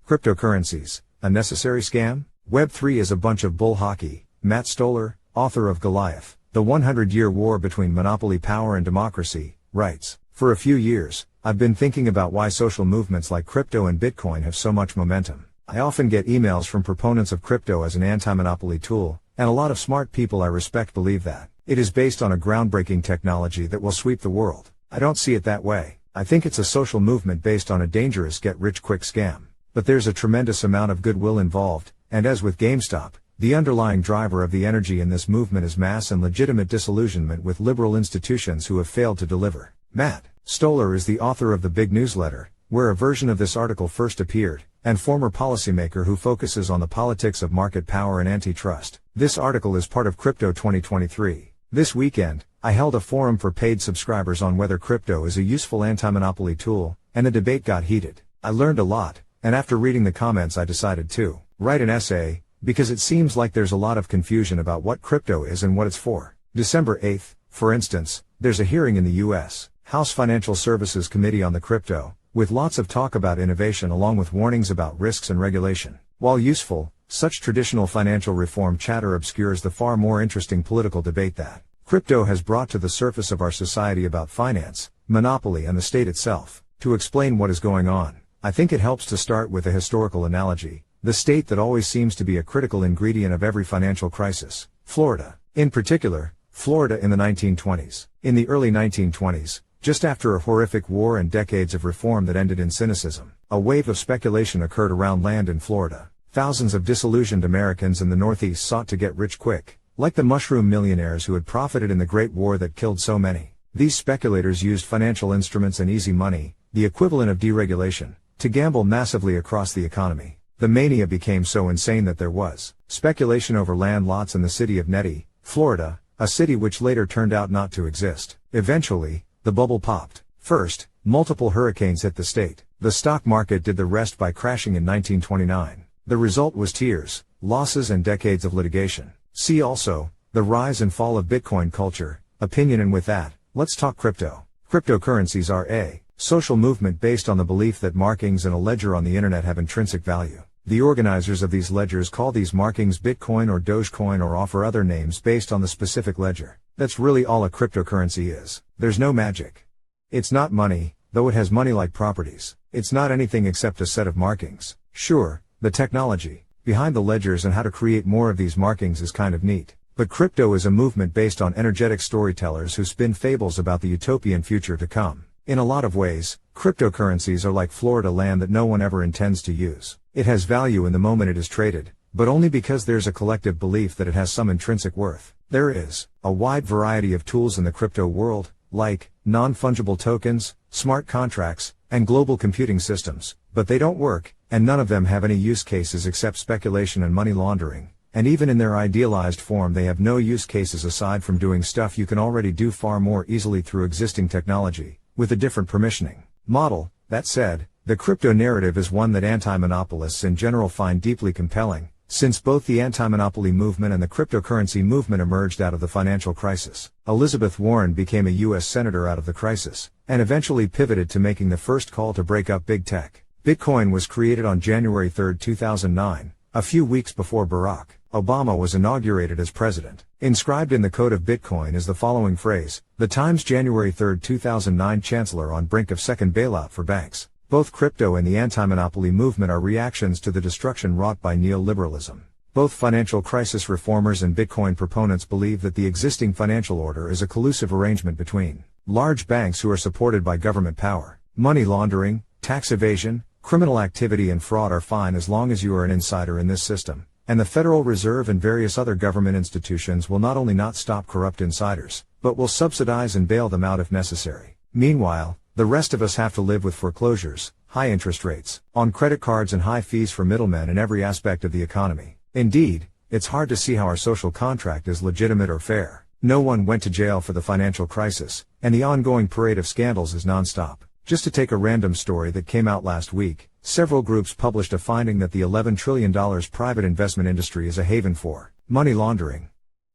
Cryptocurrencies, a necessary scam? Web3 is a bunch of bull hockey. Matt Stoller, author of Goliath, The 100-Year War Between Monopoly Power and Democracy, writes, "For a few years, I've been thinking about why social movements like crypto and Bitcoin have so much momentum. I often get emails from proponents of crypto as an anti-monopoly tool, and a lot of smart people I respect believe that it is based on a groundbreaking technology that will sweep the world. I don't see it that way. I think it's a social movement based on a dangerous get-rich-quick scam. But there's a tremendous amount of goodwill involved, and as with GameStop, the underlying driver of the energy in this movement is mass and legitimate disillusionment with liberal institutions who have failed to deliver." Matt Stoller is the author of the Big Newsletter, where a version of this article first appeared, and former policymaker who focuses on the politics of market power and antitrust. This article is part of Crypto 2023. This weekend, I held a forum for paid subscribers on whether crypto is a useful anti-monopoly tool, and the debate got heated. I learned a lot, and after reading the comments I decided to write an essay, because it seems like there's a lot of confusion about what crypto is and what it's for. December 8th, for instance, there's a hearing in the U.S. House Financial Services Committee on the crypto, with lots of talk about innovation along with warnings about risks and regulation. While useful, such traditional financial reform chatter obscures the far more interesting political debate that crypto has brought to the surface of our society about finance, monopoly and the state itself. To explain what is going on, I think it helps to start with a historical analogy, the state that always seems to be a critical ingredient of every financial crisis, Florida. In particular, Florida in the 1920s. In the early 1920s, just after a horrific war and decades of reform that ended in cynicism, a wave of speculation occurred around land in Florida. Thousands of disillusioned Americans in the Northeast sought to get rich quick, like the mushroom millionaires who had profited in the Great War that killed so many. These speculators used financial instruments and easy money, the equivalent of deregulation, to gamble massively across the economy. The mania became so insane that there was speculation over land lots in the city of Nettie, Florida, a city which later turned out not to exist. Eventually, the bubble popped. First, multiple hurricanes hit the state. The stock market did the rest by crashing in 1929. The result was tears, losses and decades of litigation. See also, the rise and fall of Bitcoin culture, opinion, and with that, let's talk crypto. Cryptocurrencies are a social movement based on the belief that markings and a ledger on the internet have intrinsic value. The organizers of these ledgers call these markings Bitcoin or Dogecoin or offer other names based on the specific ledger. That's really all a cryptocurrency is. There's no magic. It's not money, though it has money-like properties. It's not anything except a set of markings. Sure, the technology behind the ledgers and how to create more of these markings is kind of neat. But crypto is a movement based on energetic storytellers who spin fables about the utopian future to come. In a lot of ways, cryptocurrencies are like Florida land that no one ever intends to use. It has value in the moment it is traded, but only because there's a collective belief that it has some intrinsic worth. There is a wide variety of tools in the crypto world, like non-fungible tokens, smart contracts, and global computing systems, but they don't work, and none of them have any use cases except speculation and money laundering. And even in their idealized form they have no use cases aside from doing stuff you can already do far more easily through existing technology, with a different permissioning model. That said, the crypto narrative is one that anti-monopolists in general find deeply compelling, since both the anti-monopoly movement and the cryptocurrency movement emerged out of the financial crisis. Elizabeth Warren became a U.S. senator out of the crisis, and eventually pivoted to making the first call to break up big tech. Bitcoin was created on January 3, 2009, a few weeks before Barack Obama was inaugurated as president. Inscribed in the code of Bitcoin is the following phrase: "The Times, January 3, 2009, Chancellor on brink of second bailout for banks." Both crypto and the anti-monopoly movement are reactions to the destruction wrought by neoliberalism. Both financial crisis reformers and Bitcoin proponents believe that the existing financial order is a collusive arrangement between large banks who are supported by government power. Money laundering, tax evasion, criminal activity and fraud are fine as long as you are an insider in this system, and the Federal Reserve and various other government institutions will not only not stop corrupt insiders, but will subsidize and bail them out if necessary. Meanwhile, the rest of us have to live with foreclosures, high interest rates on credit cards and high fees for middlemen in every aspect of the economy. Indeed, it's hard to see how our social contract is legitimate or fair. No one went to jail for the financial crisis, and the ongoing parade of scandals is nonstop. Just to take a random story that came out last week, several groups published a finding that the $11 trillion private investment industry is a haven for money laundering.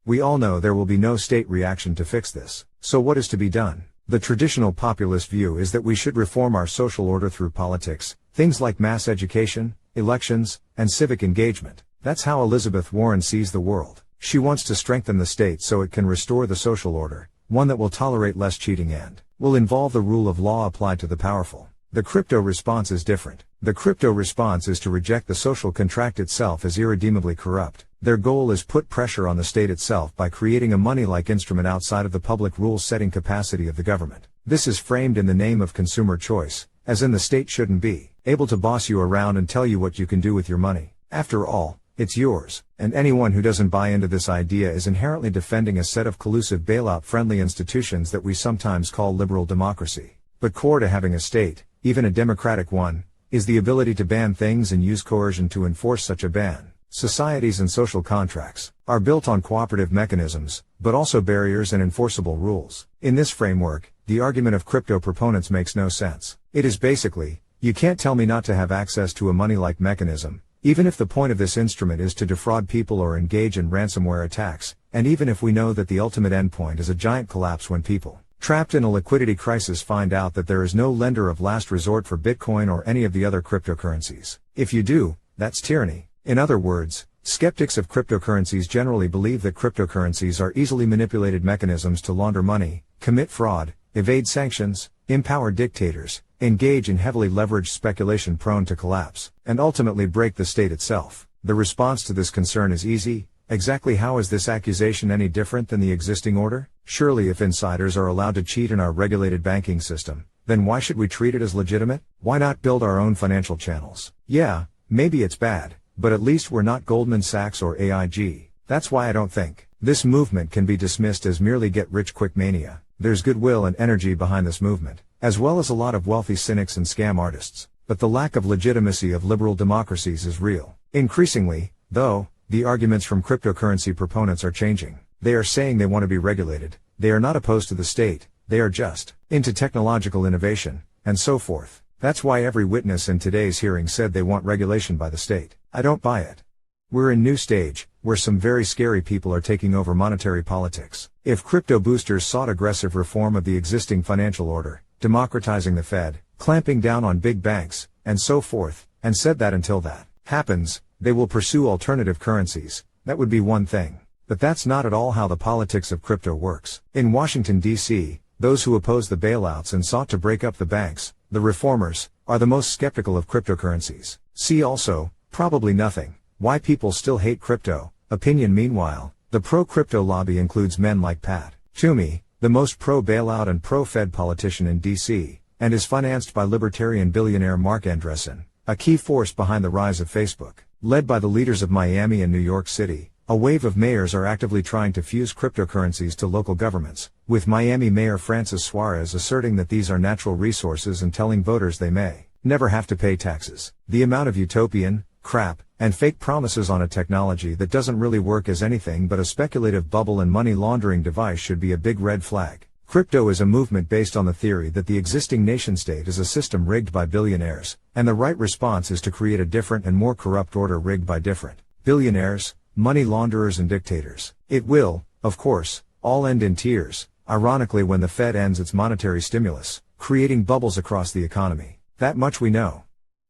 We all know there will be no state reaction to fix this. So what is to be done? The traditional populist view is that we should reform our social order through politics, things like mass education, elections, and civic engagement. That's how Elizabeth Warren sees the world. She wants to strengthen the state so it can restore the social order, one that will tolerate less cheating and will involve the rule of law applied to the powerful. The crypto response is different. The crypto response is to reject the social contract itself as irredeemably corrupt. Their goal is put pressure on the state itself by creating a money-like instrument outside of the public rules-setting capacity of the government. This is framed in the name of consumer choice, as in the state shouldn't be able to boss you around and tell you what you can do with your money. After all, it's yours, and anyone who doesn't buy into this idea is inherently defending a set of collusive bailout-friendly institutions that we sometimes call liberal democracy. But core to having a state, even a democratic one, is the ability to ban things and use coercion to enforce such a ban. Societies and social contracts are built on cooperative mechanisms, but also barriers and enforceable rules. In this framework, the argument of crypto proponents makes no sense. It is basically, you can't tell me not to have access to a money-like mechanism, even if the point of this instrument is to defraud people or engage in ransomware attacks, and even if we know that the ultimate endpoint is a giant collapse when people trapped in a liquidity crisis find out that there is no lender of last resort for Bitcoin or any of the other cryptocurrencies. If you do, that's tyranny. In other words, skeptics of cryptocurrencies generally believe that cryptocurrencies are easily manipulated mechanisms to launder money, commit fraud, evade sanctions, empower dictators, engage in heavily leveraged speculation prone to collapse, and ultimately break the state itself. The response to this concern is easy. Exactly how is this accusation any different than the existing order? Surely if insiders are allowed to cheat in our regulated banking system, then why should we treat it as legitimate? Why not build our own financial channels? Yeah, maybe it's bad, but at least we're not Goldman Sachs or AIG. That's why I don't think this movement can be dismissed as merely get-rich-quick mania. There's goodwill and energy behind this movement, as well as a lot of wealthy cynics and scam artists. But the lack of legitimacy of liberal democracies is real. Increasingly, though, the arguments from cryptocurrency proponents are changing. They are saying they want to be regulated. They are not opposed to the state. They are just into technological innovation, and so forth. That's why every witness in today's hearing said they want regulation by the state. I don't buy it. We're in new stage, where some very scary people are taking over monetary politics. If crypto boosters sought aggressive reform of the existing financial order, democratizing the Fed, clamping down on big banks, and so forth, and said that until that happens, they will pursue alternative currencies, that would be one thing. But that's not at all how the politics of crypto works. In Washington, D.C., those who oppose the bailouts and sought to break up the banks, the reformers, are the most skeptical of cryptocurrencies. See also, probably nothing. Why people still hate crypto. Opinion. Meanwhile, the pro-crypto lobby includes men like Pat Toomey, the most pro-bailout and pro-Fed politician in D.C., and is financed by libertarian billionaire Mark Andreessen, a key force behind the rise of Facebook. Led by the leaders of Miami and New York City, a wave of mayors are actively trying to fuse cryptocurrencies to local governments, with Miami Mayor Francis Suarez asserting that these are natural resources and telling voters they may never have to pay taxes. The amount of utopian, crap, and fake promises on a technology that doesn't really work as anything but a speculative bubble and money laundering device should be a big red flag. Crypto is a movement based on the theory that the existing nation-state is a system rigged by billionaires, and the right response is to create a different and more corrupt order rigged by different billionaires, money launderers and dictators. It will, of course, all end in tears, ironically when the Fed ends its monetary stimulus, creating bubbles across the economy. That much we know.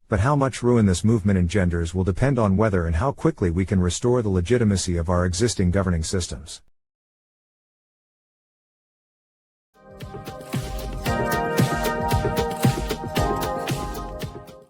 But how much ruin this movement engenders will depend on whether and how quickly we can restore the legitimacy of our existing governing systems.